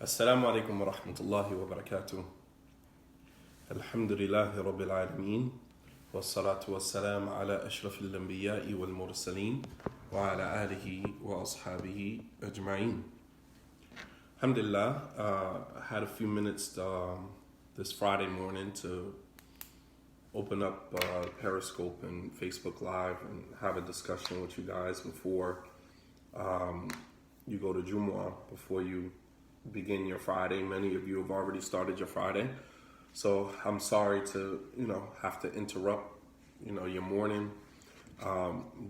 السلام عليكم ورحمة الله وبركاته. الحمد لله رب العالمين والصلاة والسلام على أشرف الأنبياء والمرسلين وعلى آله وأصحابه أجمعين. Alhamdulillah, I had a few minutes this Friday morning to open up Periscope and Facebook Live and have a discussion with you guys before you go to Jumu'ah, before you begin your Friday. Many of you have already started your Friday, so I'm sorry to have to interrupt your morning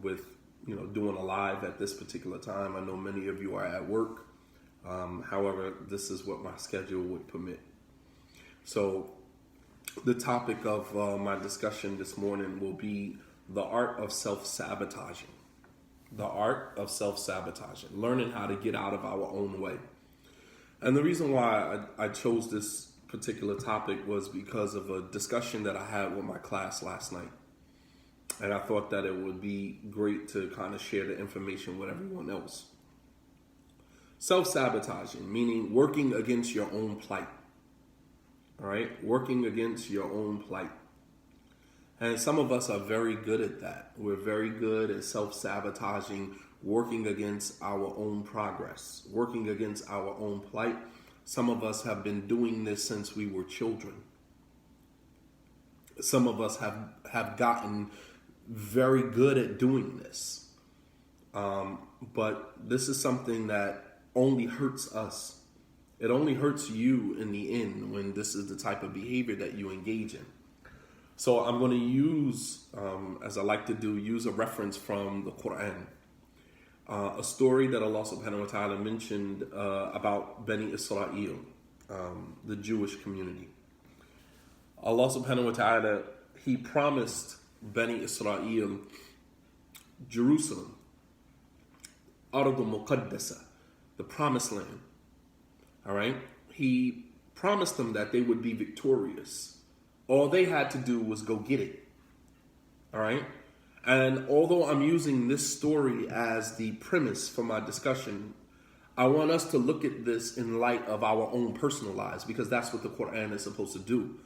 with doing a live at this particular time. I know many of you are at work. However, this is what my schedule would permit. So the topic of my discussion this morning will be the art of self-sabotaging. The art of self-sabotaging, learning how to get out of our own way. And the reason why I chose this particular topic was because of a discussion that I had with my class last night. And I thought that it would be great to kind of share the information with everyone else. Self-sabotaging, meaning working against your own plight. All right? Working against your own plight. And some of us are very good at that. We're very good at self-sabotaging, working against our own progress, working against our own plight. Some of us have been doing this since we were children. Some of us have gotten very good at doing this. But this is something that only hurts us. It only hurts you in the end when this is the type of behavior that you engage in. So I'm going to use, as I like to do, use a reference from the Quran. A story that Allah subhanahu wa ta'ala mentioned about Bani Israel, the Jewish community. Allah subhanahu wa ta'ala, He promised Bani Israel Jerusalem, Art of Muqaddasa, the promised land. All right? He promised them that they would be victorious. All they had to do was go get it. All right? And although I'm using this story as the premise for my discussion, I want us to look at this in light of our own personal lives, because that's what the Quran is supposed to do.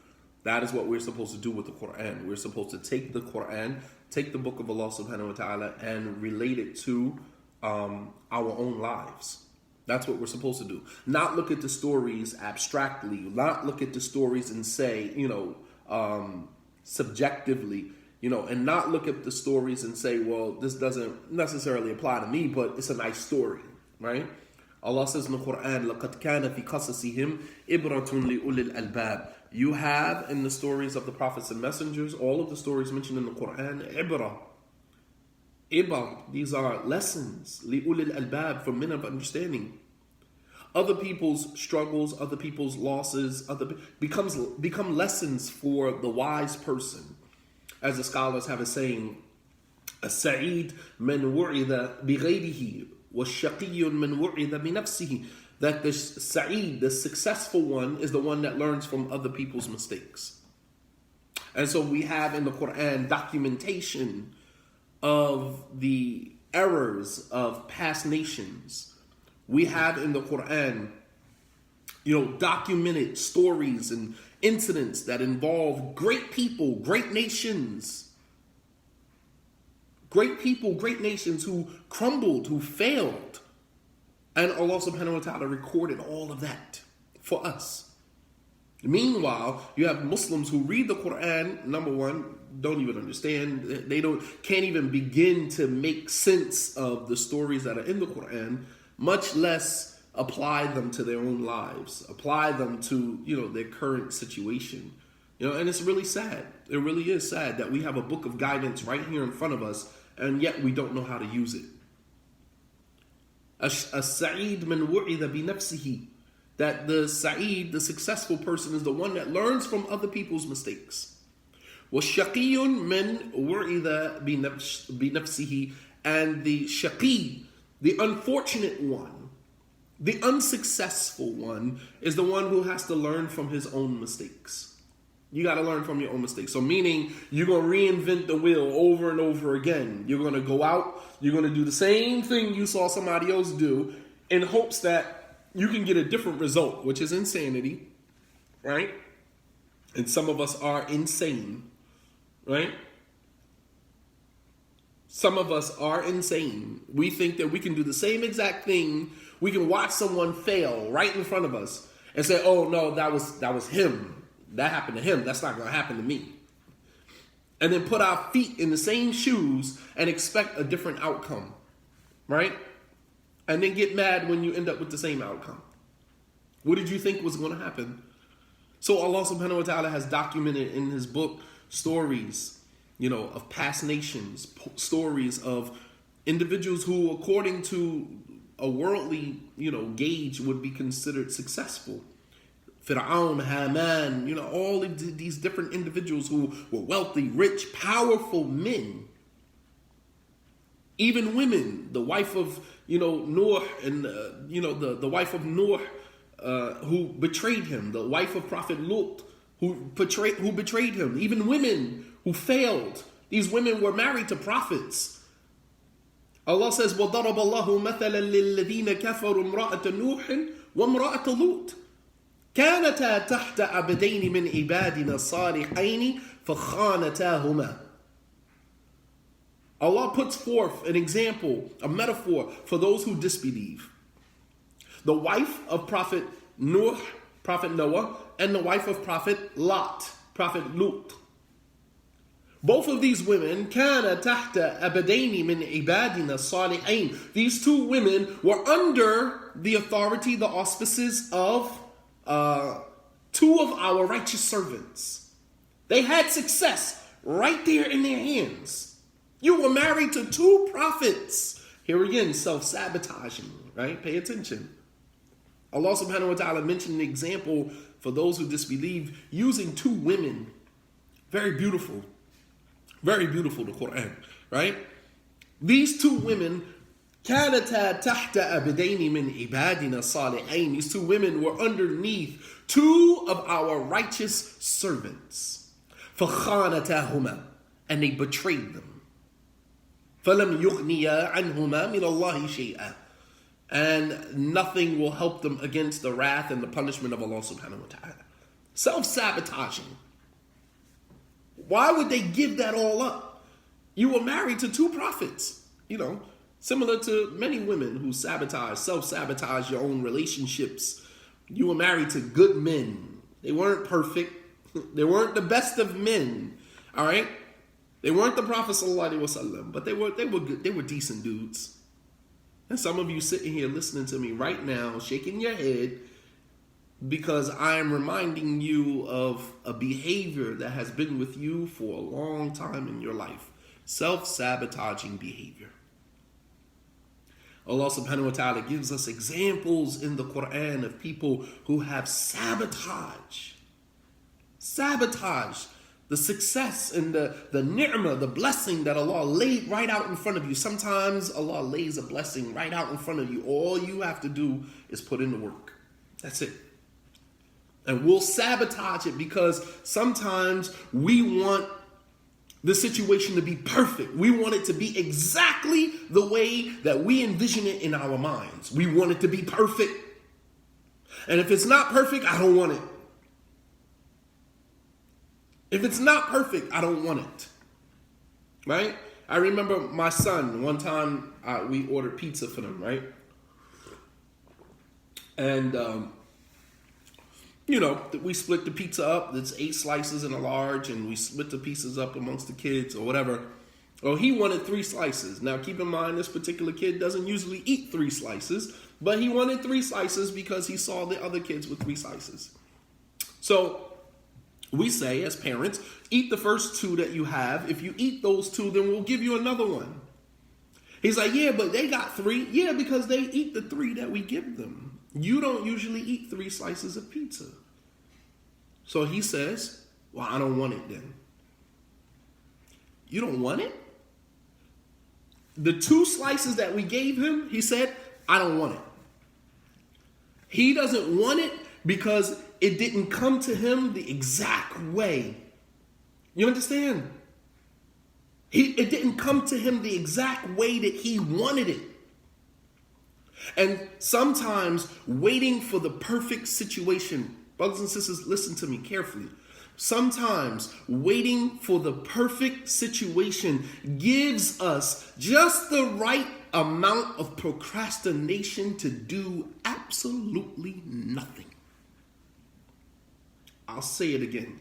That is what we're supposed to do with the Quran. We're supposed to take the Quran, take the book of Allah subhanahu wa ta'ala, and relate it to our own lives. That's what we're supposed to do. Not look at the stories abstractly, not look at the stories and say, subjectively, and not look at the stories and say, well, this doesn't necessarily apply to me, but it's a nice story, right? Allah says in the Quran, لَقَدْ كَانَ فِي قَصَصِهِمْ إِبْرَةٌ لِأُولِي الْأَلْبَابِ. You have in the stories of the prophets and messengers, all of the stories mentioned in the Quran, ibrah. These are lessons, لِأُولِي الْأَلْبَابِ, for men of understanding. Other people's struggles, other people's losses, become lessons for the wise person. As the scholars have a saying, السعيد من وعظ بغيره والشقي من وعظ بنفسه. That the Sa'id, the successful one, is the one that learns from other people's mistakes. And so we have in the Quran documentation of the errors of past nations. We have in the Quran, documented stories and incidents that involve great people, great nations. Great people, great nations who crumbled, who failed. And Allah subhanahu wa ta'ala recorded all of that for us. Meanwhile, you have Muslims who read the Quran, number one, don't even understand. They can't even begin to make sense of the stories that are in the Quran, much less apply them to their own lives, apply them to, their current situation. And it's really sad. It really is sad that we have a book of guidance right here in front of us, and yet we don't know how to use it. As-Sa'id man wu'idha bi nafsihi. That the Sa'id, the successful person, is the one that learns from other people's mistakes. وَالشَّقِيٌّ مَنْ وُعِدَ بِنَفْسِهِ. And the shaqi, the unfortunate one, the unsuccessful one, is the one who has to learn from his own mistakes. You got to learn from your own mistakes. So meaning you're going to reinvent the wheel over and over again. You're going to go out, you're going to do the same thing you saw somebody else do in hopes that you can get a different result, which is insanity, right? And some of us are insane, right? Some of us are insane. We think that we can do the same exact thing. We can watch someone fail right in front of us and say, oh no, that was him. That happened to him. That's not going to happen to me. And then put our feet in the same shoes and expect a different outcome, right? And then get mad when you end up with the same outcome. What did you think was going to happen? So Allah subhanahu wa ta'ala has documented in his book stories, of past nations, stories of individuals who, according to a worldly, gauge, would be considered successful. Fir'aun, Haman, all of these different individuals who were wealthy, rich, powerful men. Even women, the wife of, Noah and, the wife of Noah who betrayed him, the wife of Prophet Lut who betrayed him, even women who failed. These women were married to prophets. Allah says, وَضَرَبَ اللَّهُ مَثَلًا لِلَّذِينَ كَفَرُوا امْرَأَةَ نُوحٍ وَامْرَأَةَ لُوطٍ كانتا تحت عبدين من عبادنا الصالحين فخانتاهما. Allah puts forth an example, a metaphor for those who disbelieve. The wife of Prophet Noah, and the wife of Prophet Lot, Prophet Lut. Both of these women, كان تحت عبدين من عبادنا الصالحين. These two women were under the authority, the auspices of two of our righteous servants. They had success right there in their hands. You were married to two prophets. Here again, self-sabotaging, right? Pay attention. Allah subhanahu wa ta'ala mentioned an example for those who disbelieve using two women. Very beautiful. Very beautiful, the Quran, right? These two women, كانتا تحت عبدين من عبادنا الصالحين. These two women were underneath two of our righteous servants. فخانتاهما. And they betrayed them. فلم يغنيا عنهما من الله شيئا. And nothing will help them against the wrath and the punishment of Allah subhanahu wa ta'ala. Self-sabotaging. Why would they give that all up? You were married to two prophets, similar to many women who self-sabotage your own relationships. You were married to good men. They weren't perfect. They weren't the best of men. All right? They weren't the Prophet sallallahu alaihi wasallam, but they were good. They were decent dudes. And some of you sitting here listening to me right now, shaking your head, because I am reminding you of a behavior that has been with you for a long time in your life. Self-sabotaging behavior. Allah subhanahu wa ta'ala gives us examples in the Quran of people who have sabotaged the success and the ni'mah, the blessing that Allah laid right out in front of you. Sometimes Allah lays a blessing right out in front of you. All you have to do is put in the work. That's it. And we'll sabotage it because sometimes we want the situation to be perfect. We want it to be exactly the way that we envision it in our minds. We want it to be perfect. And if it's not perfect, I don't want it. If it's not perfect, I don't want it. Right? I remember my son, one time we ordered pizza for them, right? And, we split the pizza up. It's 8 slices in a large, and we split the pieces up amongst the kids or whatever. Well, he wanted 3 slices. Now, keep in mind, this particular kid doesn't usually eat 3 slices, but he wanted 3 slices because he saw the other kids with 3 slices. So we say, as parents, eat the first 2 that you have. If you eat those 2, then we'll give you another one. He's like, yeah, but they got 3. Yeah, because they eat the 3 that we give them. You don't usually eat 3 slices of pizza. So he says, well, I don't want it then. You don't want it? The 2 slices that we gave him, he said, I don't want it. He doesn't want it because it didn't come to him the exact way. You understand? It didn't come to him the exact way that he wanted it. And sometimes waiting for the perfect situation, brothers and sisters, listen to me carefully. Sometimes waiting for the perfect situation gives us just the right amount of procrastination to do absolutely nothing. I'll say it again.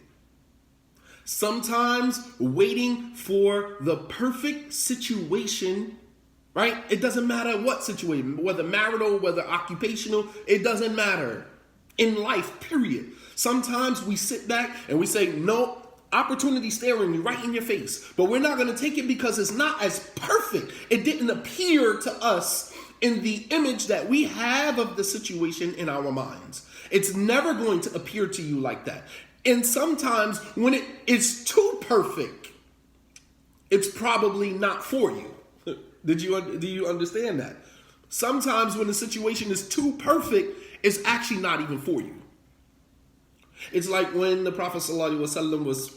Sometimes waiting for the perfect situation, right? It doesn't matter what situation, whether marital, whether occupational, it doesn't matter. In life, period. Sometimes we sit back and we say, no, opportunity staring you right in your face. But we're not going to take it because it's not as perfect. It didn't appear to us in the image that we have of the situation in our minds. It's never going to appear to you like that. And sometimes when it is too perfect, it's probably not for you. Do you understand that? Sometimes when the situation is too perfect, it's actually not even for you. It's like when the Prophet ﷺ was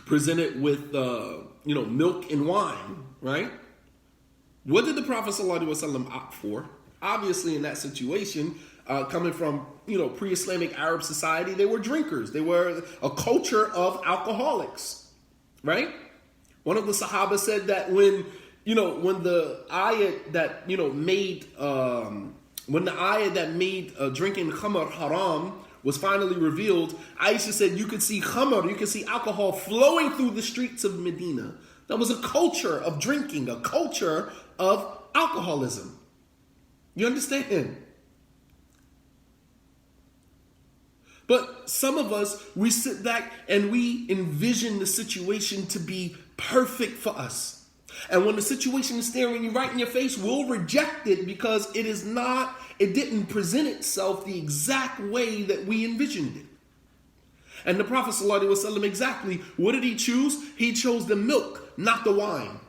presented with milk and wine, right? What did the Prophet ﷺ opt for? Obviously, in that situation, coming from pre-Islamic Arab society, they were drinkers. They were a culture of alcoholics, right? One of the Sahaba said that when the ayat that made drinking khamr haram was finally revealed, Aisha said you could see khamr, you could see alcohol flowing through the streets of Medina. That was a culture of drinking, a culture of alcoholism. You understand? But some of us, we sit back and we envision the situation to be perfect for us. And when the situation is staring you right in your face, we'll reject it because it didn't present itself the exact way that we envisioned it. And the Prophet ﷺ, exactly, what did he choose? He chose the milk, not the wine.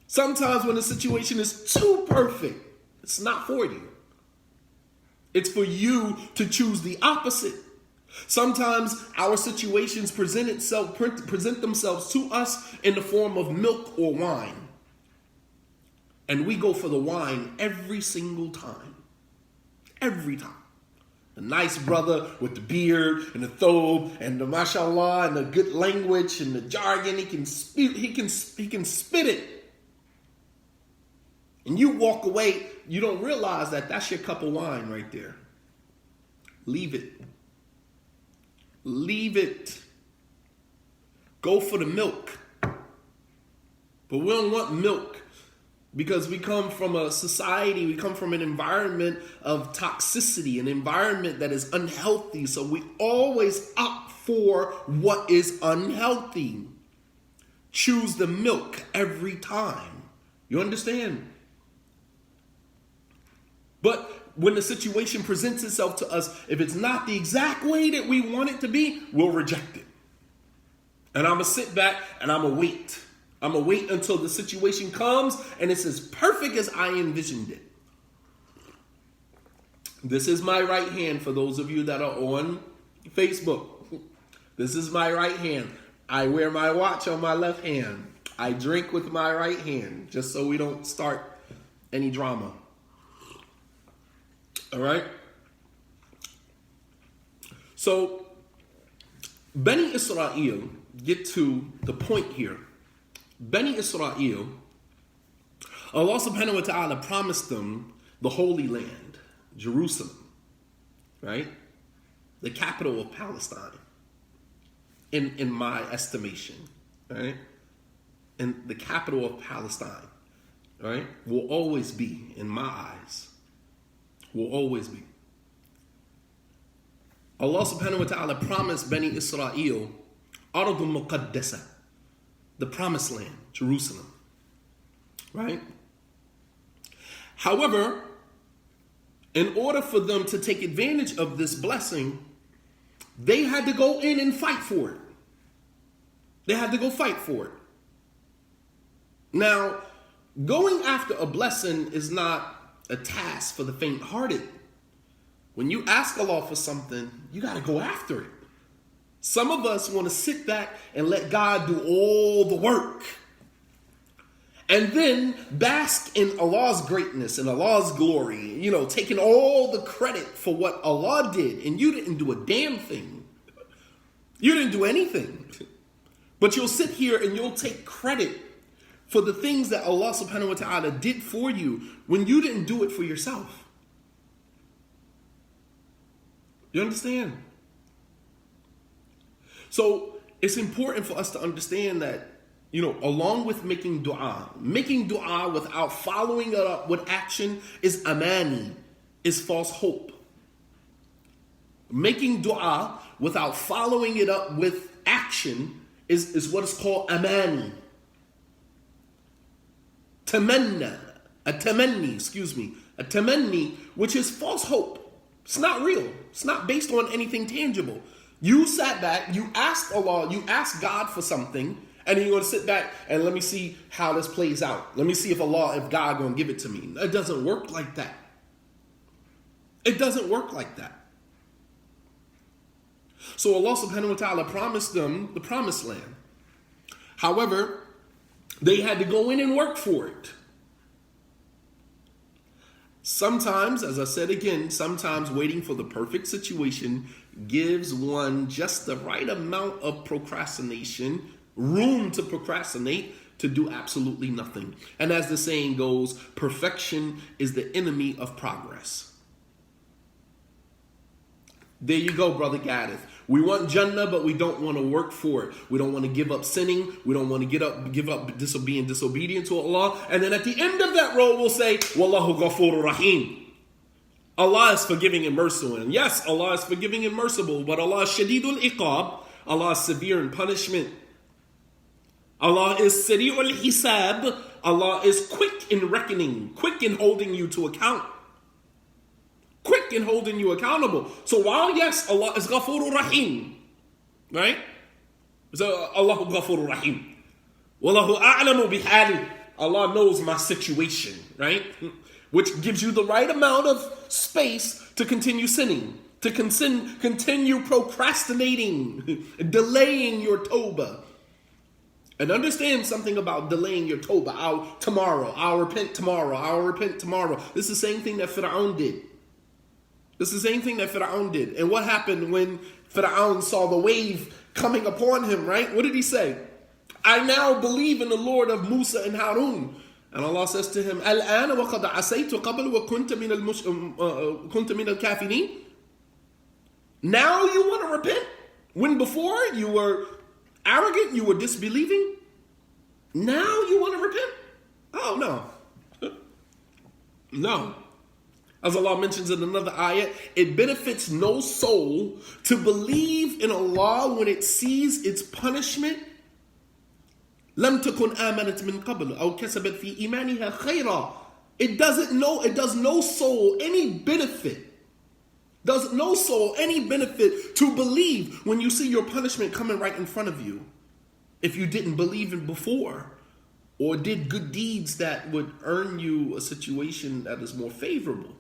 Sometimes when the situation is too perfect, it's not for you. It's for you to choose the opposite. Sometimes our situations present themselves to us in the form of milk or wine. And we go for the wine every single time. Every time. The nice brother with the beard and the thobe and the mashallah and the good language and the jargon, he can spit it. And you walk away, you don't realize that that's your cup of wine right there. Leave it. Leave it. Go for the milk. But we don't want milk because we come from a society, we come from an environment of toxicity, an environment that is unhealthy. So we always opt for what is unhealthy. Choose the milk every time. You understand? But when the situation presents itself to us, if it's not the exact way that we want it to be, we'll reject it. And I'm going to sit back and I'm going to wait. I'm going to wait until the situation comes and it's as perfect as I envisioned it. This is my right hand for those of you that are on Facebook. This is my right hand. I wear my watch on my left hand. I drink with my right hand just so we don't start any drama. All right. So, Bani Israel, get to the point here. Bani Israel, Allah subhanahu wa ta'ala promised them the Holy Land, Jerusalem, right? The capital of Palestine, in my estimation, right? And the capital of Palestine, right, will always be, in my eyes, will always be. Allah subhanahu wa ta'ala promised Bani Israel Ardul Muqaddasa, the promised land, Jerusalem, right? However, in order for them to take advantage of this blessing, they had to go in and fight for it. They had to go fight for it. Now, going after a blessing is not a task for the faint-hearted. When you ask Allah for something, you got to go after it. Some of us want to sit back and let God do all the work. and then bask in Allah's greatness and Allah's glory, taking all the credit for what Allah did, and you didn't do a damn thing. You didn't do anything. But you'll sit here and you'll take credit for the things that Allah subhanahu wa ta'ala did for you when you didn't do it for yourself. You understand? So it's important for us to understand that, along with making dua without following it up with action is amani, is false hope. Making dua without following it up with action is what is called amani. Tamanni, a tamanni, which is false hope. It's not real. It's not based on anything tangible. You sat back, you asked Allah, you asked God for something, and then you're going to sit back and let me see how this plays out. Let me see if God going to give it to me. It doesn't work like that. It doesn't work like that. So Allah subhanahu wa ta'ala promised them the promised land. However, they had to go in and work for it. Sometimes, as I said again, sometimes waiting for the perfect situation gives one just the right amount of procrastination, room to procrastinate, to do absolutely nothing. And as the saying goes, perfection is the enemy of progress. There you go, Brother Gaddith. We want Jannah, but we don't want to work for it. We don't want to give up sinning. We don't want to give up being disobedient to Allah. And then at the end of that road, we'll say, Wallahu ghafurur rahim. Allah is forgiving and merciful. And yes, Allah is forgiving and merciful, but Allah is shadidul iqab. Allah is severe in punishment. Allah is sari'ul hisab. Allah is quick in reckoning, quick in holding you to account. Quick in holding you accountable. So while yes, Allah is Ghafurur Rahim, right? So Allahu Ghafurur Rahim. Wallahu a'lamu bihali. Allah knows my situation, right? Which gives you the right amount of space to continue sinning, to continue procrastinating, delaying your tawbah. And understand something about delaying your tawbah. I'll repent tomorrow. This is the same thing that Fir'aun did. And what happened when Fir'aun saw the wave coming upon him, right? What did he say? I now believe in the Lord of Musa and Harun. And Allah says to him, Al-ana wa qad asaytu qabl wa kunta min al-kafirin. Now you want to repent? When before you were arrogant, you were disbelieving? Now you want to repent? Oh, no. No. As Allah mentions in another ayat, it benefits no soul to believe in Allah when it sees its punishment. لم تكن آمنت من قبل أو كسبت في إيمانها خيرا. It does no soul any benefit. Does no soul any benefit to believe when you see your punishment coming right in front of you, if you didn't believe it before or did good deeds that would earn you a situation that is more favorable.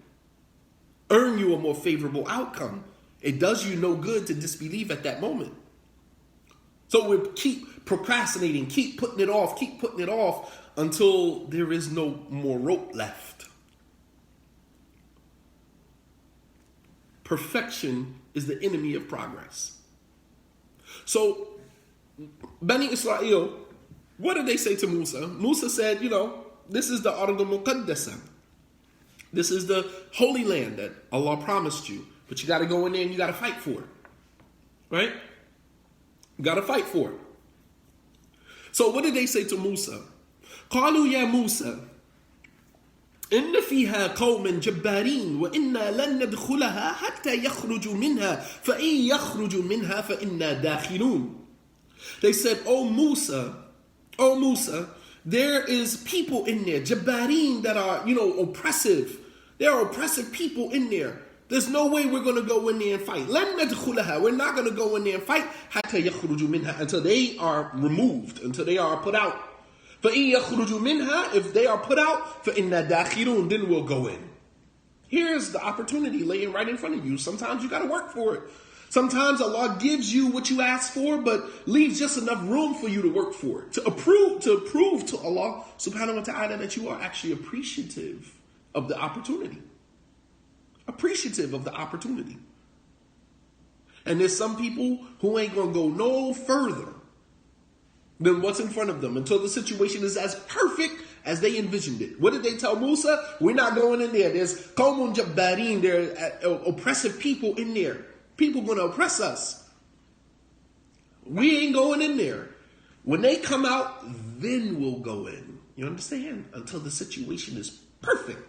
Earn you a more favorable outcome. It does you no good to disbelieve at that moment. So we keep procrastinating, keep putting it off until there is no more rope left. Perfection is the enemy of progress. So, Bani Israel, what did they say to Musa? Musa said, this is the Ard of Muqaddasa. This is the holy land that Allah promised you. But you got to go in there and you got to fight for it. Right? You got to fight for it. So what did they say to Musa? قالوا يا موسى إن فيها قوم جبارين وإنا لن ندخلها حتى يخرجوا منها فإن يخرجوا منها فإنا داخلون. They said, Oh Musa, there is people in there, Jabbareen, that are, oppressive. There are oppressive people in there. There's no way we're going to go in there and fight. We're not going to go in there and fight until they are removed, until they are put out. If they are put out, then we'll go in. Here's the opportunity laying right in front of you. Sometimes you got to work for it. Sometimes Allah gives you what you ask for, but leaves just enough room for you to work for it, to prove to Allah subhanahu wa ta'ala that you are actually appreciative of the opportunity. Appreciative of the opportunity. And there's some people who ain't going to go no further than what's in front of them until the situation is as perfect as they envisioned it. What did they tell Musa? We're not going in there. There's Qawmun Jabbarin, there are oppressive people in there. People going to oppress us. We ain't going in there. When they come out, then we'll go in. You understand? Until the situation is perfect.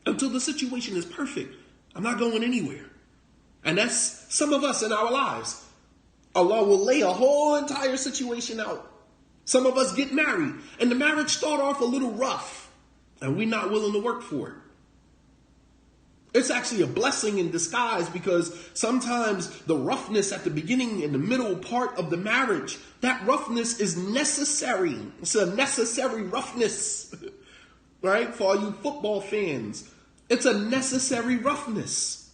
Until the situation is perfect, I'm not going anywhere. And that's some of us in our lives. Allah will lay a whole entire situation out. Some of us get married, and the marriage start off a little rough, and we're not willing to work for it. It's actually a blessing in disguise, because sometimes the roughness at the beginning and the middle part of the marriage, that roughness is necessary. It's a necessary roughness, right? For all you football fans, it's a necessary roughness.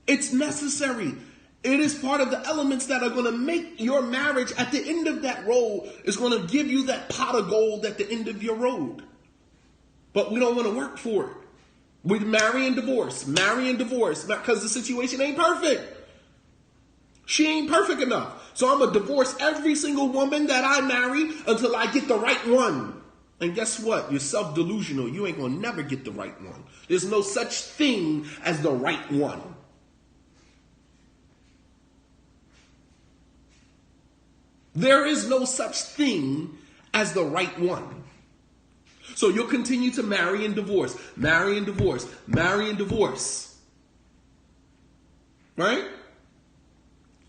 It's necessary. It is part of the elements that are going to make your marriage at the end of that road, is going to give you that pot of gold at the end of your road. But we don't want to work for it. We marry and divorce, because the situation ain't perfect. She ain't perfect enough. So I'm going to divorce every single woman that I marry until I get the right one. And guess what? You're self-delusional. You ain't going to never get the right one. There's no such thing as the right one. There is no such thing as the right one. So you'll continue to marry and divorce, marry and divorce, marry and divorce. Right?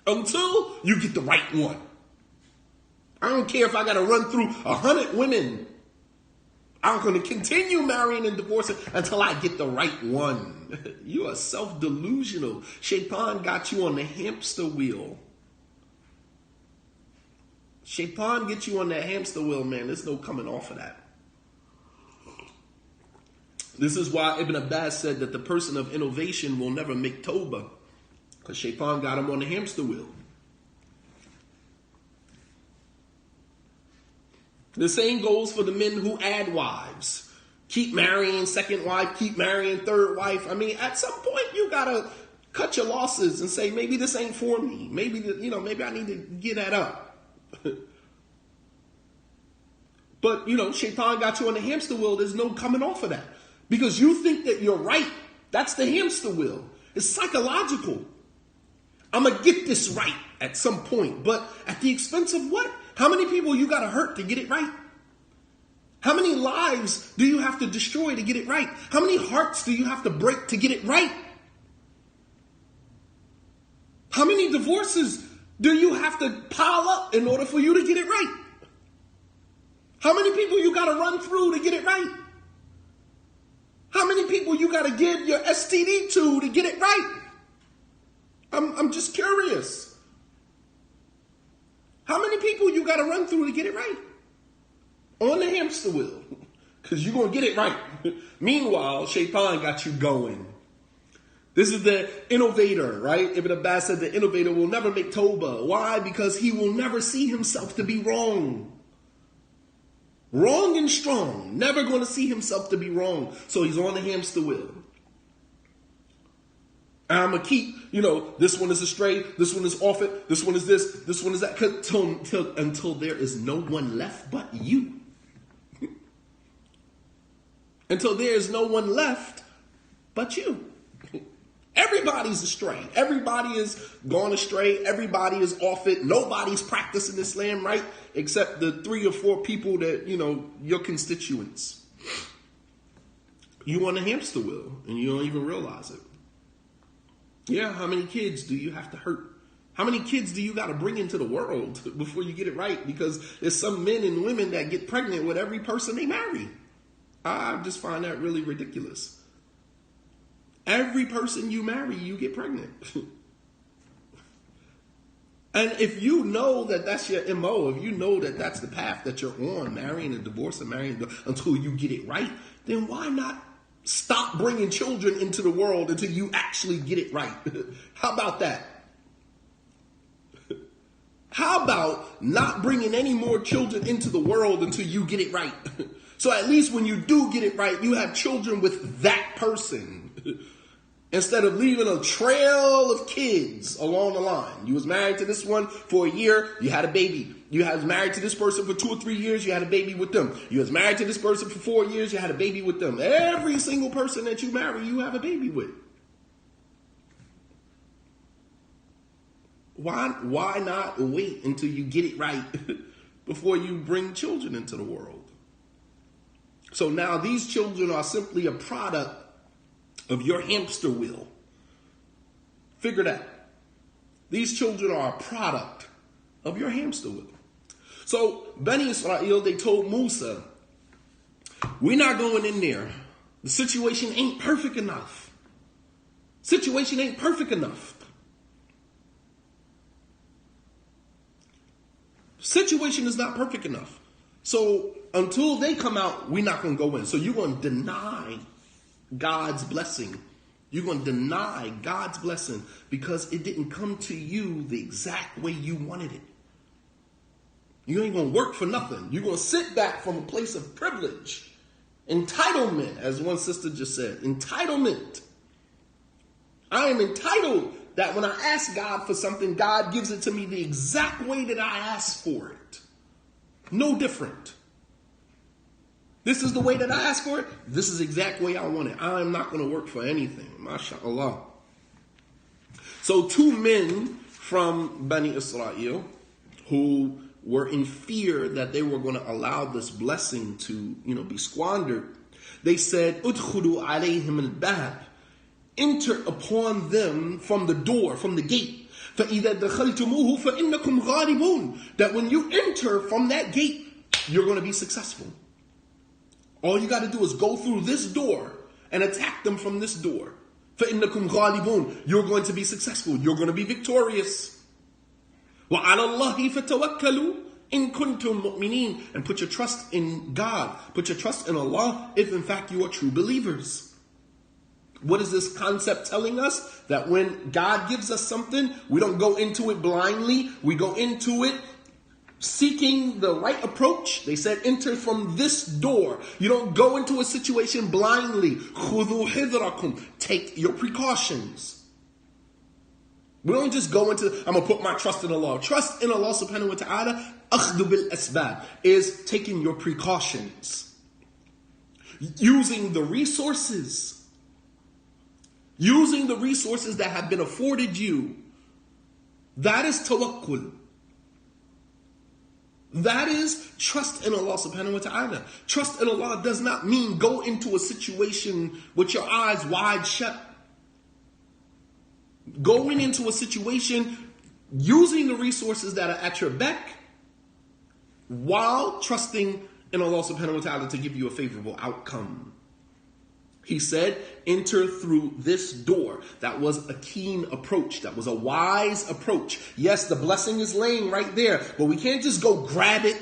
Until you get the right one. I don't care if I got to run through 100 women. I'm going to continue marrying and divorcing until I get the right one. You are self-delusional. Shaitan got you on the hamster wheel. Shaitan gets you on that hamster wheel, man. There's no coming off of that. This is why Ibn Abbas said that the person of innovation will never make Tawbah, because Shaitan got him on the hamster wheel. The same goes for the men who add wives. Keep marrying second wife, keep marrying third wife. I mean, at some point you got to cut your losses and say, maybe this ain't for me. Maybe I need to get that up. But, Shaitan got you on the hamster wheel. There's no coming off of that. Because you think that you're right. That's the hamster wheel. It's psychological. I'm going to get this right at some point. But at the expense of what? How many people you got to hurt to get it right? How many lives do you have to destroy to get it right? How many hearts do you have to break to get it right? How many divorces do you have to pile up in order for you to get it right? How many people you got to run through to get it right? How many people you got to give your STD to get it right? I'm just curious. How many people you got to run through to get it right? On the hamster wheel. Because you're going to get it right. Meanwhile, Shaitan got you going. This is the innovator, right? Ibn Abbas said the innovator will never make Tawbah. Why? Because he will never see himself to be wrong. Wrong and strong. Never going to see himself to be wrong. So he's on the hamster wheel. And I'm going to keep, this one is astray, this one is off it, this one is this one is that, until there is no one left but you. Until there is no one left but you. Everybody's astray. Everybody is gone astray. Everybody is off it. Nobody's practicing Islam right, except the 3 or 4 people that, your constituents. You on a hamster wheel and you don't even realize it. Yeah, how many kids do you have to hurt? How many kids do you got to bring into the world before you get it right? Because there's some men and women that get pregnant with every person they marry. I just find that really ridiculous. Every person you marry, you get pregnant. And if you know that that's your MO, if you know that that's the path that you're on, marrying and divorcing, marrying until you get it right, then why not Stop bringing children into the world until you actually get it right. How about that? How about not bringing any more children into the world until you get it right? So at least when you do get it right, you have children with that person. Instead of leaving a trail of kids along the line. You was married to this one for a year, you had a baby. You was married to this person for 2 or 3 years, you had a baby with them. You was married to this person for 4 years, you had a baby with them. Every single person that you marry, you have a baby with. Why not wait until you get it right before you bring children into the world? So now these children are simply a product of your hamster wheel. Figure that. These children are a product of your hamster wheel. So Bani Israel, they told Musa, we're not going in there. The situation ain't perfect enough. Situation ain't perfect enough. Situation is not perfect enough. So until they come out, we're not going to go in. So you're going to deny God's blessing. You're going to deny God's blessing because it didn't come to you the exact way you wanted it. You ain't going to work for nothing. You're going to sit back from a place of privilege. Entitlement, as one sister just said. Entitlement. I am entitled that when I ask God for something, God gives it to me the exact way that I asked for it. No different. This is the way that I ask for it. This is the exact way I want it. I am not going to work for anything. MashaAllah. So 2 men from Bani Israel who were in fear that they were going to allow this blessing to, be squandered. They said, "Udkhulu alayhim al-bab." Enter upon them from the door, from the gate. فَإِذَا دَخَلْتُمُوهُ فَإِنَّكُمْ غَالِبُونَ. That when you enter from that gate, you're going to be successful. All you got to do is go through this door and attack them from this door. فَإِنَّكُمْ غَالِبُونَ. You're going to be successful. You're going to be victorious. وَعَلَى اللَّهِ فَتَوَكَّلُوا إِن كُنْتُم مُؤْمِنِينَ. And put your trust in God. Put your trust in Allah if in fact you are true believers. What is this concept telling us? That when God gives us something, we don't go into it blindly. We go into it seeking the right approach. They said, enter from this door. You don't go into a situation blindly. خُذُوا حِذْرَكُمْ. Take your precautions. We don't just go into, I'm going to put my trust in Allah. Trust in Allah subhanahu wa ta'ala, أَخْذُ بِالْأَسْبَابِ, is taking your precautions. Using the resources. Using the resources that have been afforded you. That is tawakkul. That is trust in Allah subhanahu wa ta'ala. Trust in Allah does not mean go into a situation with your eyes wide shut. Going into a situation using the resources that are at your beck while trusting in Allah subhanahu wa ta'ala to give you a favorable outcome. He said, enter through this door. That was a keen approach. That was a wise approach. Yes, the blessing is laying right there, but we can't just go grab it.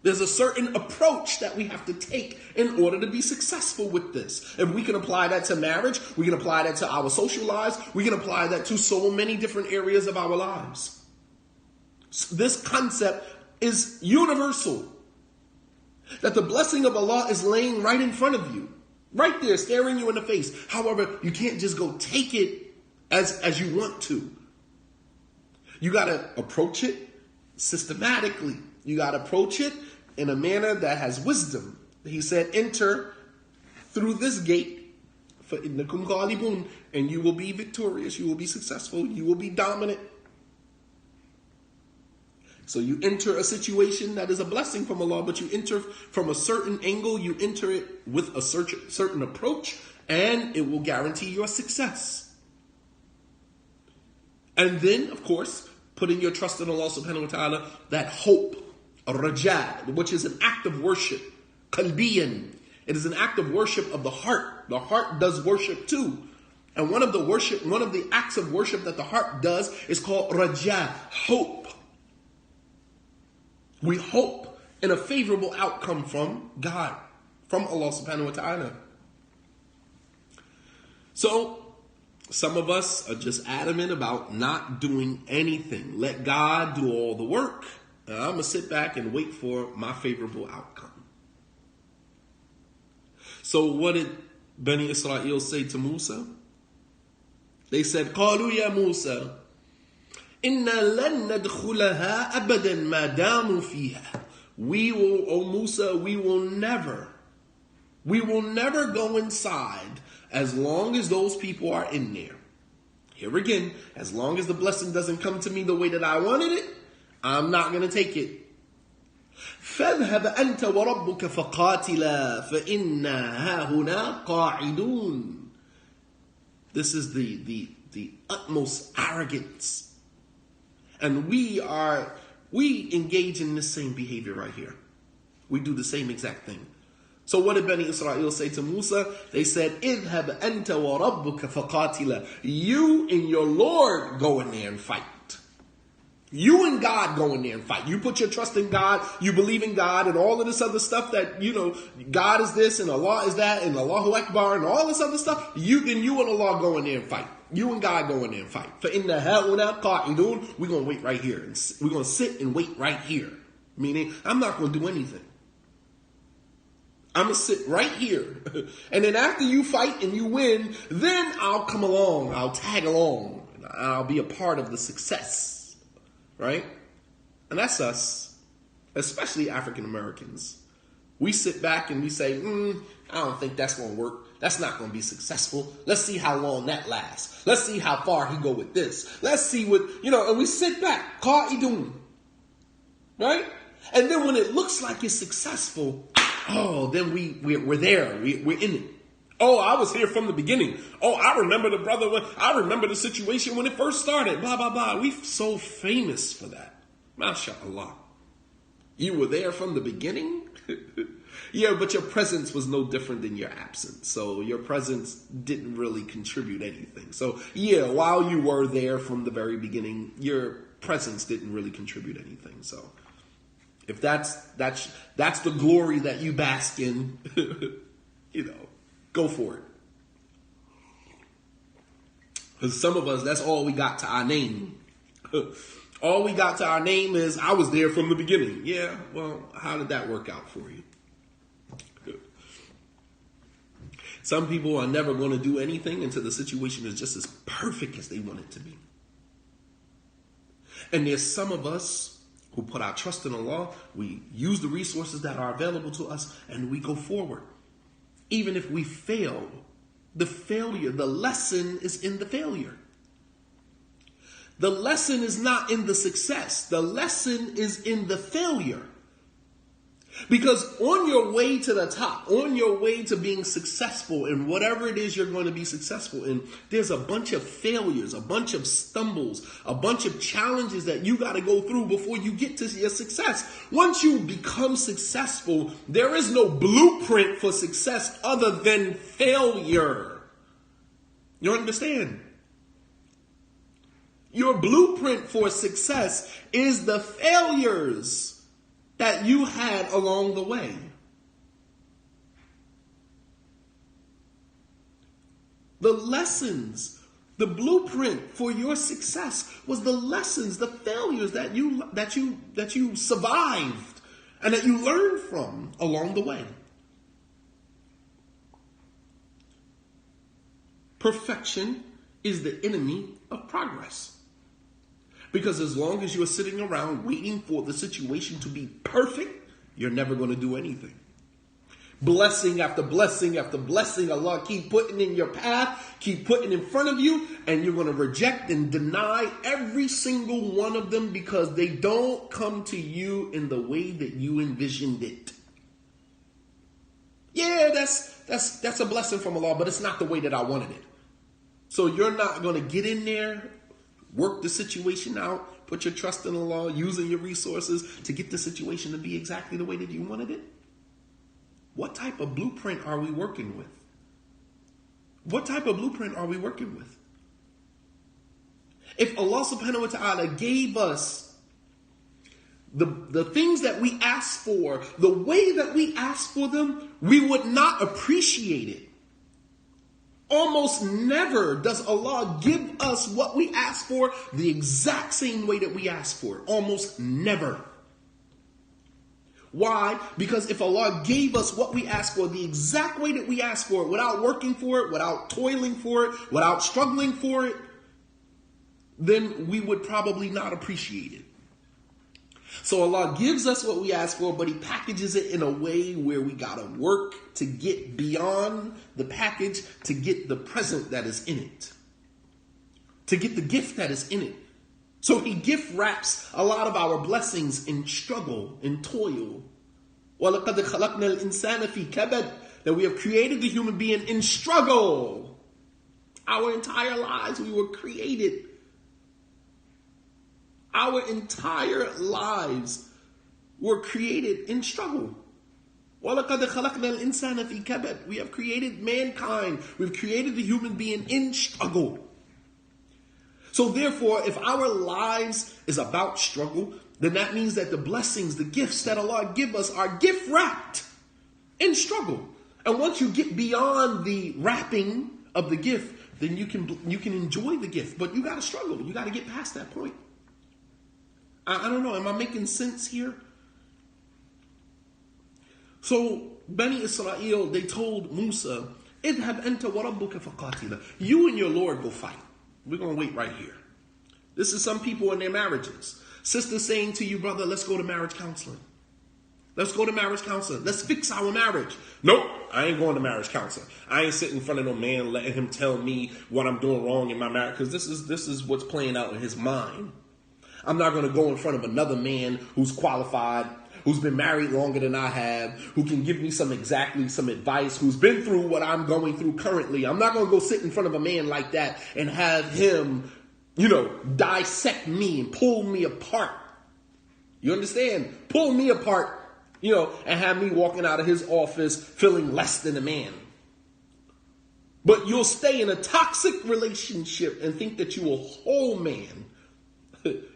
There's a certain approach that we have to take in order to be successful with this. And we can apply that to marriage. We can apply that to our social lives. We can apply that to so many different areas of our lives. So this concept is universal. That the blessing of Allah is laying right in front of you. Right there, staring you in the face. However, you can't just go take it as you want to. You got to approach it systematically. You got to approach it in a manner that has wisdom. He said, enter through this gate, فَإِنَّكُمْ غَالِبُونَ, and you will be victorious. You will be successful. You will be dominant. So you enter a situation that is a blessing from Allah, but you enter from a certain angle, you enter it with a certain approach, and it will guarantee your success. And then, of course, putting your trust in Allah subhanahu wa ta'ala, that hope, raja, which is an act of worship, qalbiyan. It is an act of worship of the heart. The heart does worship too. And one of the acts of worship that the heart does is called raja, hope. We hope in a favorable outcome from God, from Allah subhanahu wa ta'ala. So some of us are just adamant about not doing anything. Let God do all the work. And I'm going to sit back and wait for my favorable outcome. So what did Bani Israel say to Musa? They said, قالوا يا موسى إنا لن ندخلها أبدا ما داموا فيها. We will, O Musa, we will never go inside as long as those people are in there. Here again, as long as the blessing doesn't come to me the way that I wanted it, I'm not going to take it. فَاذْهَبْ أَنْتَ وَرَبُّكَ فَقَاتِلَا فَإِنَّا هَاهُنَا قَاعِدُونَ. This is the utmost arrogance. And we engage in the same behavior right here. We do the same exact thing. So what did Bani Israel say to Musa? They said, اذهب أنت وربك فقاتلا. You and your Lord go in there and fight. You and God go in there and fight. You put your trust in God. You believe in God and all of this other stuff that, God is this and Allah is that and Allahu Akbar and all this other stuff. You and Allah go in there and fight. You and God go in there and fight. فَإِنَّ هَؤُلَاءِ قَاعِدُونَ. We're going to wait right here. We're going to sit and wait right here. Meaning, I'm not going to do anything. I'm going to sit right here. And then after you fight and you win, then I'll come along. I'll tag along. And I'll be a part of the success. Right? And that's us, especially African Americans. We sit back and we say, I don't think that's going to work. That's not going to be successful. Let's see how long that lasts. Let's see how far he go with this. Let's see what, and we sit back. Qa'idun. Right? And then when it looks like it's successful, then we're there. We're in it. Oh, I was here from the beginning. Oh, I remember the brother. I remember the situation when it first started. Blah, blah, blah. We're so famous for that. MashaAllah. You were there from the beginning? Yeah, but your presence was no different than your absence. So your presence didn't really contribute anything. So yeah, while you were there from the very beginning, your presence didn't really contribute anything. So if that's the glory that you bask in, go for it. Because some of us, that's all we got to our name. All we got to our name is, I was there from the beginning. Yeah, well, how did that work out for you? Some people are never going to do anything until the situation is just as perfect as they want it to be. And there's some of us who put our trust in Allah. We use the resources that are available to us and we go forward. Even if we fail, the lesson is in the failure. The lesson is not in the success. The lesson is in the failure. Because on your way to the top, on your way to being successful in whatever it is you're going to be successful in, there's a bunch of failures, a bunch of stumbles, a bunch of challenges that you got to go through before you get to your success. Once you become successful, there is no blueprint for success other than failure. You understand? Your blueprint for success is the failures that you had along the way. The lessons, the blueprint for your success was the lessons, the failures that you survived and that you learned from along the way. Perfection is the enemy of progress. Because as long as you're sitting around waiting for the situation to be perfect, you're never going to do anything. Blessing after blessing after blessing, Allah keep putting in your path, keep putting in front of you, and you're going to reject and deny every single one of them because they don't come to you in the way that you envisioned it. Yeah, that's a blessing from Allah, but it's not the way that I wanted it. So you're not going to get in there, work the situation out, put your trust in Allah, using your resources to get the situation to be exactly the way that you wanted it? What type of blueprint are we working with? What type of blueprint are we working with? If Allah subhanahu wa ta'ala gave us the things that we asked for, the way that we asked for them, we would not appreciate it. Almost never does Allah give us what we ask for the exact same way that we ask for it. Almost never. Why? Because if Allah gave us what we ask for the exact way that we ask for it, without working for it, without toiling for it, without struggling for it, then we would probably not appreciate it. So Allah gives us what we ask for, but He packages it in a way where we gotta work to get beyond the package, to get the present that is in it, to get the gift that is in it. So He gift wraps a lot of our blessings in struggle, in toil. وَلَقَدْ خَلَقْنَا الْإِنسَانَ فِي كَبَدٍ, that we have created the human being in struggle. Our entire lives we were created. Our entire lives were created in struggle. وَلَقَدْ خَلَقْنَا الْإِنسَانَ فِي كَبَدٍ. We have created mankind. We've created the human being in struggle. So therefore, if our lives is about struggle, then that means that the blessings, the gifts that Allah give us are gift wrapped in struggle. And once you get beyond the wrapping of the gift, then you can enjoy the gift. But you got to struggle. You got to get past that point. I don't know. Am I making sense here? So Bani Israel, they told Musa, "Idhab anta wa rabbuka faqatila." You and your Lord go fight. We're going to wait right here. This is some people in their marriages. Sister saying to you, brother, let's go to marriage counseling. Let's go to marriage counseling. Let's fix our marriage. Nope, I ain't going to marriage counseling. I ain't sitting in front of no man letting him tell me what I'm doing wrong in my marriage, because this is what's playing out in his mind. I'm not going to go in front of another man who's qualified, who's been married longer than I have, who can give me some advice, who's been through what I'm going through currently. I'm not going to go sit in front of a man like that and have him, dissect me and pull me apart. You understand? Pull me apart, and have me walking out of his office feeling less than a man. But you'll stay in a toxic relationship and think that you're a whole man.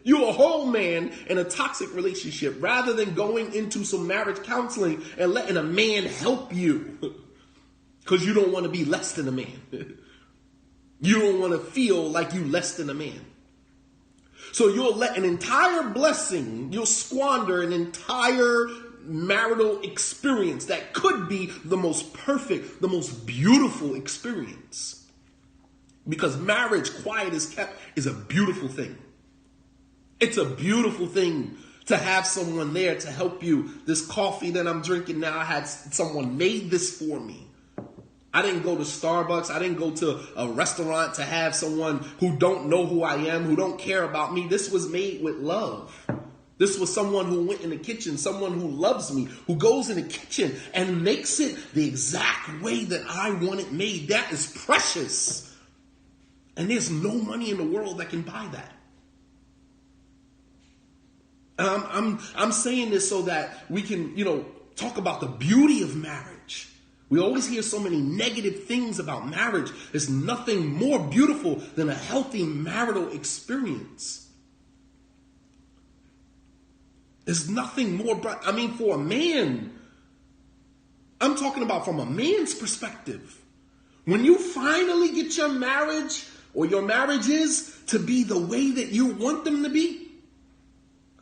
You're a whole man in a toxic relationship rather than going into some marriage counseling and letting a man help you because you don't want to be less than a man. You don't want to feel like you less than a man. So you'll let an entire blessing, you'll squander an entire marital experience that could be the most perfect, the most beautiful experience. Because marriage, quiet as kept, is a beautiful thing. It's a beautiful thing to have someone there to help you. This coffee that I'm drinking now, I had someone made this for me. I didn't go to Starbucks. I didn't go to a restaurant to have someone who don't know who I am, who don't care about me. This was made with love. This was someone who went in the kitchen, someone who loves me, who goes in the kitchen and makes it the exact way that I want it made. That is precious. And there's no money in the world that can buy that. I'm saying this so that we can, talk about the beauty of marriage. We always hear so many negative things about marriage. There's nothing more beautiful than a healthy marital experience. There's nothing more, for a man, I'm talking about from a man's perspective. When you finally get your marriage or your marriages to be the way that you want them to be,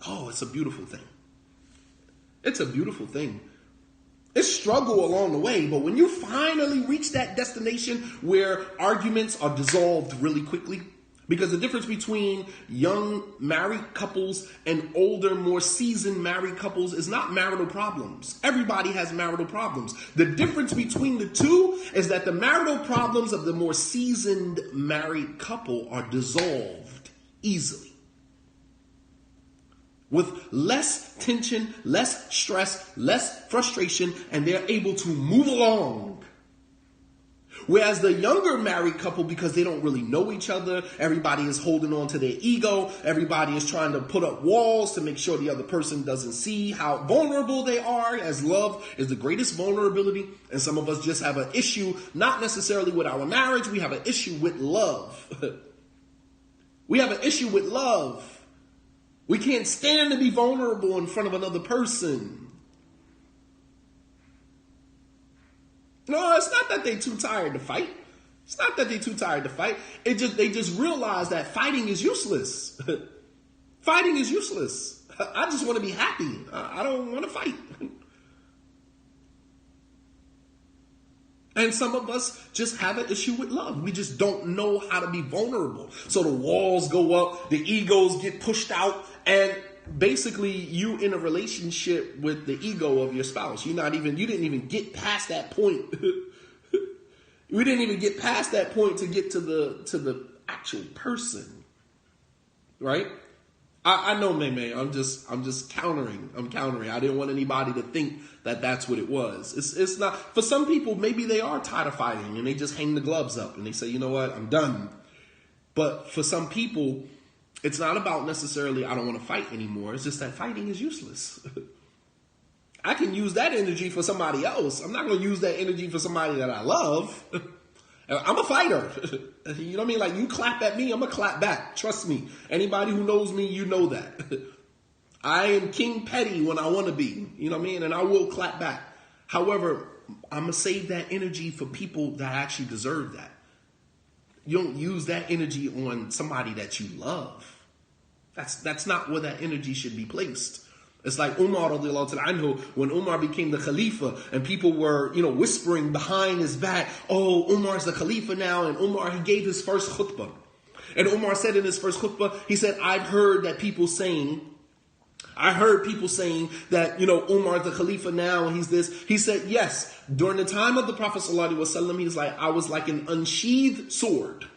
oh, it's a beautiful thing. It's a beautiful thing. It's struggle along the way, but when you finally reach that destination where arguments are dissolved really quickly, because the difference between young married couples and older, more seasoned married couples is not marital problems. Everybody has marital problems. The difference between the two is that the marital problems of the more seasoned married couple are dissolved easily. With less tension, less stress, less frustration, and they're able to move along. Whereas the younger married couple, because they don't really know each other, everybody is holding on to their ego, everybody is trying to put up walls to make sure the other person doesn't see how vulnerable they are, as love is the greatest vulnerability. And some of us just have an issue, not necessarily with our marriage, we have an issue with love. We have an issue with love. We can't stand to be vulnerable in front of another person. No, it's not that they're too tired to fight. It's not that they're too tired to fight. They just realize that fighting is useless. Fighting is useless. I just want to be happy. I don't want to fight. And some of us just have an issue with love. We just don't know how to be vulnerable. So the walls go up, the egos get pushed out, and basically you in a relationship with the ego of your spouse. You didn't even get past that point. We didn't even get past that point to get to the actual person. Right? I know, May. I'm just countering. I'm countering. I didn't want anybody to think that that's what it was. It's not. For some people, maybe they are tired of fighting and they just hang the gloves up and they say, you know what, I'm done. But for some people, it's not about necessarily I don't want to fight anymore. It's just that fighting is useless. I can use that energy for somebody else. I'm not going to use that energy for somebody that I love. I'm a fighter. You know what I mean? Like, you clap at me, I'm going to clap back. Trust me. Anybody who knows me, you know that. I am King Petty when I want to be. You know what I mean? And I will clap back. However, I'm going to save that energy for people that actually deserve that. You don't use that energy on somebody that you love. That's not where that energy should be placed. It's like Umar radiallahu ta'ala anhu, when Umar became the Khalifa and people were, whispering behind his back, oh, Umar's the Khalifa now. And Umar, he gave his first khutbah. And Umar said in his first khutbah, he said, I've heard people saying that, Umar's the Khalifa now and he's this. He said, yes, during the time of the Prophet sallallahu alaihi wasallam, he's like, I was like an unsheathed sword.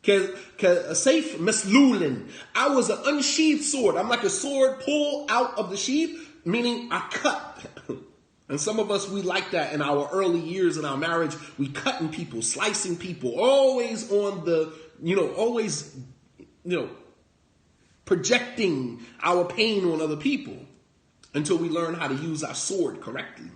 Safe maslulin. I was an unsheathed sword. I'm like a sword pulled out of the sheath, meaning I cut. And some of us, we like that in our early years in our marriage. We cutting people, slicing people, always on the, projecting our pain on other people until we learn how to use our sword correctly.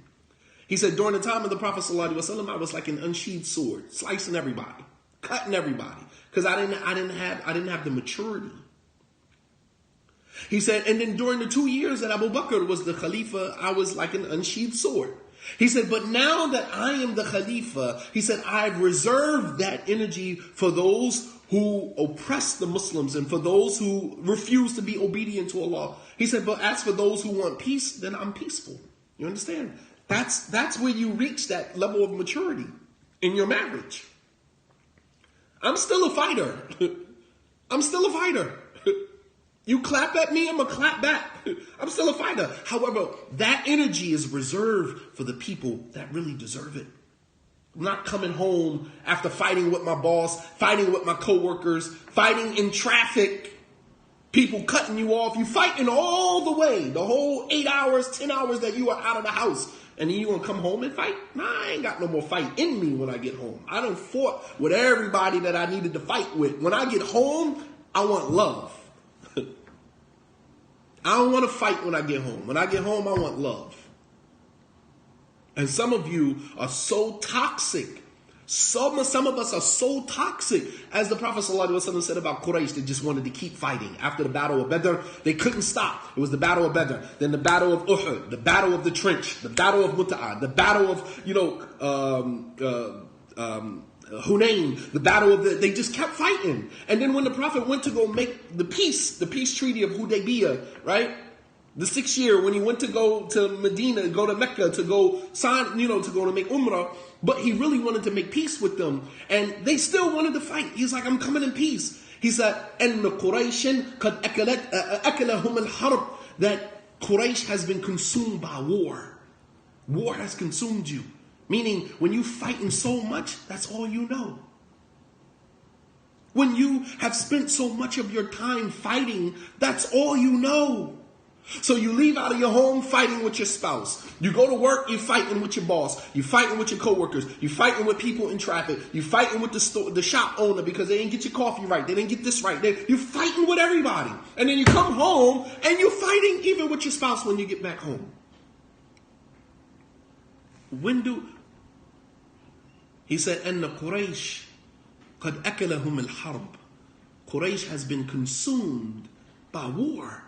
He said, during the time of the Prophet ﷺ, I was like an unsheathed sword, slicing everybody, cutting everybody, because I didn't have the maturity. He said, and then during the 2 years that Abu Bakr was the Khalifa, I was like an unsheathed sword. He said, but now that I am the Khalifa, he said, I've reserved that energy for those who oppress the Muslims and for those who refuse to be obedient to Allah. He said, but as for those who want peace, then I'm peaceful. You understand? That's where you reach that level of maturity in your marriage. I'm still a fighter. I'm still a fighter. You clap at me, I'm going to clap back. I'm still a fighter. However, that energy is reserved for the people that really deserve it. I'm not coming home after fighting with my boss, fighting with my coworkers, fighting in traffic, people cutting you off. You fighting all the way, the whole 8 hours, 10 hours that you are out of the house. And then you going to come home and fight? Nah, I ain't got no more fight in me when I get home. I done fought with everybody that I needed to fight with. When I get home, I want love. I don't want to fight when I get home. When I get home, I want love. And some of you are so toxic. Some of us are so toxic. As the Prophet ﷺ said about Quraysh, they just wanted to keep fighting. After the battle of Badr, they couldn't stop. It was the battle of Badr, then the battle of Uhud, the battle of the trench, the battle of Muta'ah, the battle of, Hunayn, the battle of they just kept fighting. And then when the Prophet went to go make the peace treaty of Hudaybiyah, right? The 6th year when he went to go to Medina, go to Mecca to go sign, to go to make Umrah, but he really wanted to make peace with them. And they still wanted to fight. He's like, I'm coming in peace. He said, أَنَّ قُرَيْشٍ قَدْ أَكَلَهُمَ الْحَرْبِ, that Quraysh has been consumed by war. War has consumed you. Meaning, when you fighting so much, that's all you know. When you have spent so much of your time fighting, that's all you know. So you leave out of your home fighting with your spouse. You go to work, you're fighting with your boss. You're fighting with your coworkers. You're fighting with people in traffic. You're fighting with the shop owner because they didn't get your coffee right. They didn't get this right. You're fighting with everybody. And then you come home and you're fighting even with your spouse when you get back home. He said, أَنَّ قُرَيْشٍ قَدْ أَكَلَهُمُ الْحَرْبِ. Quraysh has been consumed by war.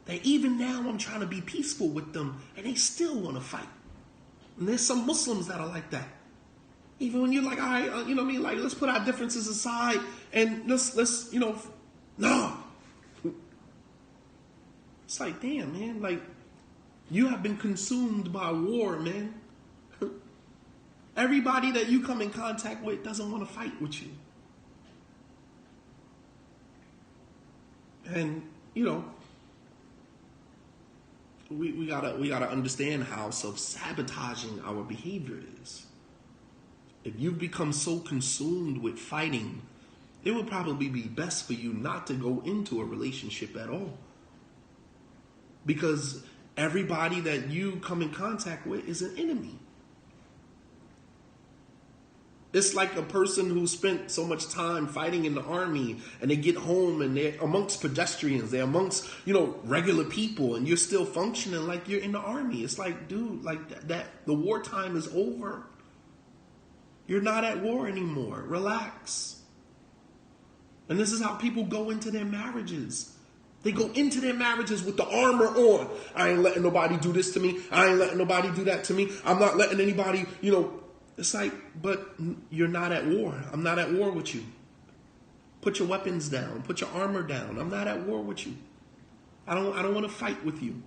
That even now I'm trying to be peaceful with them and they still want to fight. And there's some Muslims that are like that. Even when you're like, all right, you know what I mean? Like, let's put our differences aside and let's, no. It's like, damn, man, like, you have been consumed by war, man. Everybody that you come in contact with doesn't want to fight with you. And, we gotta understand how self-sabotaging our behavior is. If you've become so consumed with fighting, it would probably be best for you not to go into a relationship at all. Because everybody that you come in contact with is an enemy. It's like a person who spent so much time fighting in the army and they get home and they're amongst pedestrians, they're amongst, regular people, and you're still functioning like you're in the army. It's like, dude, like that the wartime is over. You're not at war anymore. Relax. And this is how people go into their marriages. They go into their marriages with the armor on. I ain't letting nobody do this to me. I ain't letting nobody do that to me. I'm not letting anybody, It's like, but you're not at war. I'm not at war with you. Put your weapons down. Put your armor down. I'm not at war with you. I don't want to fight with you.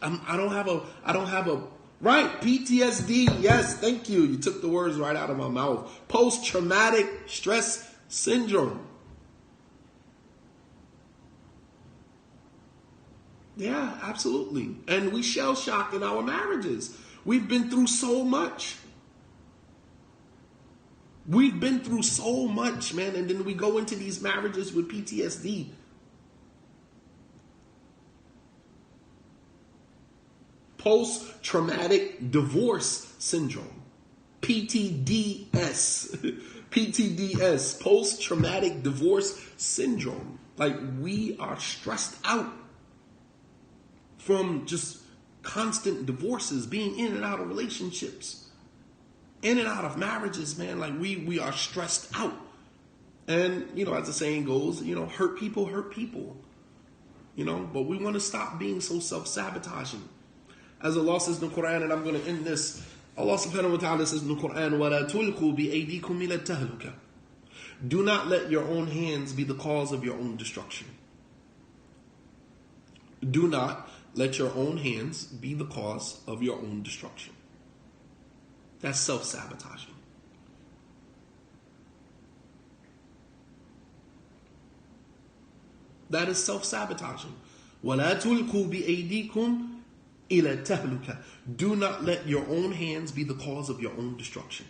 I don't have a right, PTSD. Yes, thank you. You took the words right out of my mouth. Post-traumatic stress syndrome. Yeah, absolutely. And we shell shock in our marriages. We've been through so much. We've been through so much, man. And then we go into these marriages with PTSD. Post-traumatic divorce syndrome. PTDS. PTDS. Post-traumatic divorce syndrome. Like, we are stressed out from just constant divorces, being in and out of relationships, in and out of marriages, man. Like, we are stressed out. And, as the saying goes, hurt people hurt people. But we want to stop being so self-sabotaging. As Allah says in the Quran, and I'm going to end this, Allah subhanahu wa ta'ala says in the Quran, وَلَا تُلْقُوا بِأَيْدِيكُمْ إِلَى التَّهْلُكَةِ. Do not let your own hands be the cause of your own destruction. Do not let your own hands be the cause of your own destruction. That's self-sabotaging. That is self-sabotaging. وَلَا تُلْقُوا بِأَيْدِيكُمْ إِلَى التَّهْلُكَةِ. Do not let your own hands be the cause of your own destruction.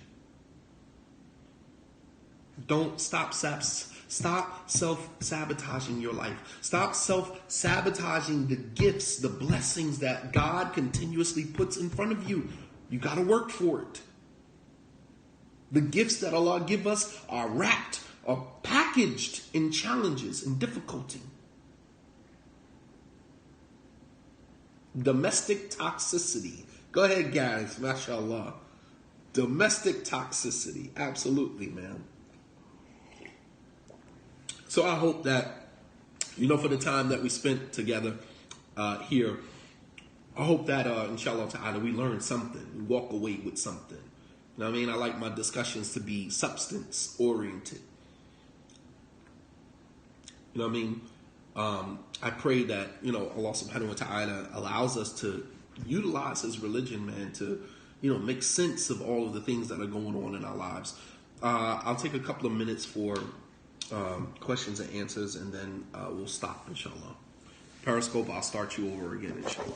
Don't stop self-sabotaging your life. Stop self-sabotaging the gifts, the blessings that God continuously puts in front of you. You got to work for it. The gifts that Allah give us are wrapped, are packaged in challenges and difficulty. Domestic toxicity. Go ahead, guys. MashaAllah. Domestic toxicity. Absolutely, man. So I hope that, for the time that we spent together here, I hope that, inshallah ta'ala, we learn something. We walk away with something. You know what I mean? I like my discussions to be substance-oriented. You know what I mean? I pray that, Allah subhanahu wa ta'ala allows us to utilize His religion, man, to, make sense of all of the things that are going on in our lives. I'll take a couple of minutes for questions and answers, and then we'll stop, inshallah. Periscope, I'll start you over again, inshallah.